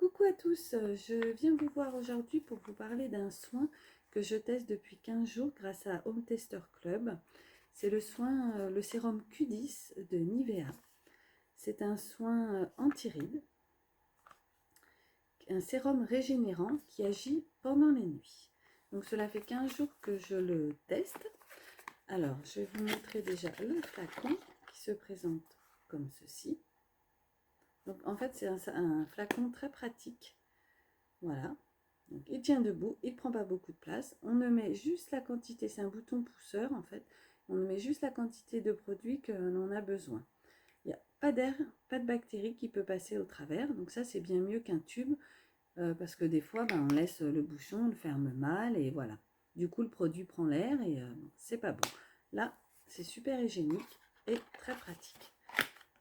Coucou à tous, je viens vous voir aujourd'hui pour vous parler d'un soin que je teste depuis 15 jours grâce à Home Tester Club. C'est le soin, le sérum Q10 de Nivea. C'est un soin anti-rides, un sérum régénérant qui agit pendant les nuits. Donc cela fait 15 jours que je le teste. Alors je vais vous montrer déjà le flacon qui se présente comme ceci. Donc en fait c'est un flacon très pratique. Voilà, donc il tient debout, il ne prend pas beaucoup de place. On ne met juste la quantité, c'est un bouton pousseur en fait. On met juste la quantité de produit que l'on a besoin. Il n'y a pas d'air, pas de bactéries qui peut passer au travers. Donc ça c'est bien mieux qu'un tube parce que des fois on laisse le bouchon, on le ferme mal et voilà. Du coup le produit prend l'air et c'est pas bon. Là c'est super hygiénique et très pratique.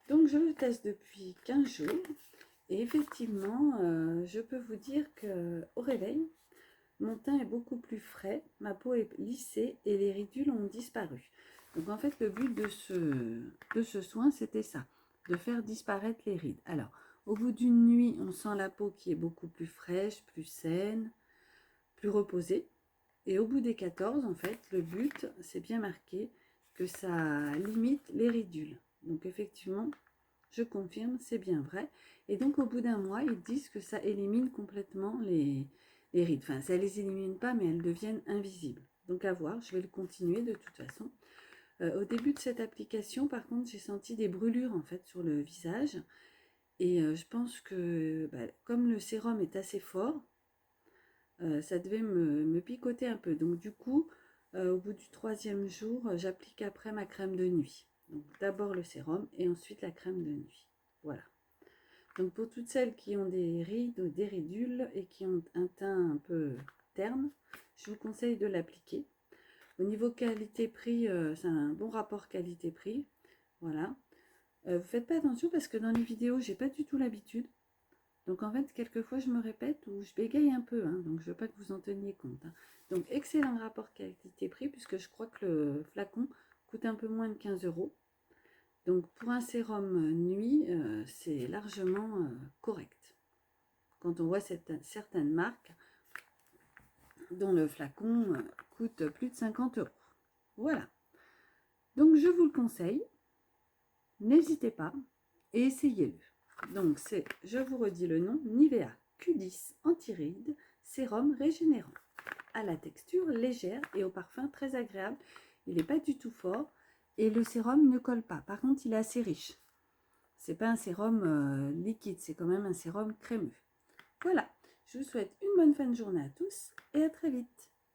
Donc je le teste depuis 15 jours. Et effectivement, je peux vous dire qu'au réveil, mon teint est beaucoup plus frais, ma peau est lissée et les ridules ont disparu. Donc en fait, le but de ce soin, c'était ça, de faire disparaître les rides. Alors, au bout d'une nuit, on sent la peau qui est beaucoup plus fraîche, plus saine, plus reposée. Et au bout des 14, en fait, le but, c'est bien marqué, que ça limite les ridules. Donc effectivement, je confirme, c'est bien vrai. Et donc, au bout d'un mois, ils disent que ça élimine complètement les rides. Enfin, ça ne les élimine pas, mais elles deviennent invisibles. Donc, à voir, je vais le continuer de toute façon. Au début de cette application, par contre, j'ai senti des brûlures, en fait, sur le visage. Et je pense que, comme le sérum est assez fort, ça devait me picoter un peu. Donc, du coup, au bout du 3e jour, j'applique après ma crème de nuit. Donc, d'abord le sérum et ensuite la crème de nuit. Voilà. Donc pour toutes celles qui ont des rides ou des ridules et qui ont un teint un peu terne, je vous conseille de l'appliquer. Au niveau qualité-prix, c'est un bon rapport qualité-prix. Voilà. Vous faites pas attention parce que dans les vidéos, j'ai pas du tout l'habitude. Donc en fait, quelquefois, je me répète ou je bégaye un peu. Donc je veux pas que vous en teniez compte. Donc excellent rapport qualité-prix puisque je crois que le flacon coûte un peu moins de 15 €. Donc pour un sérum nuit, c'est largement correct. Quand on voit certaines marques dont le flacon coûte plus de 50 €. Voilà. Donc je vous le conseille. N'hésitez pas et essayez-le. Donc c'est, je vous redis le nom, Nivea Q10 Anti-Rides Sérum Régénérant. À la texture légère et au parfum très agréable. Il n'est pas du tout fort et le sérum ne colle pas. Par contre, il est assez riche. C'est pas un sérum liquide, c'est quand même un sérum crémeux. Voilà, je vous souhaite une bonne fin de journée à tous et à très vite.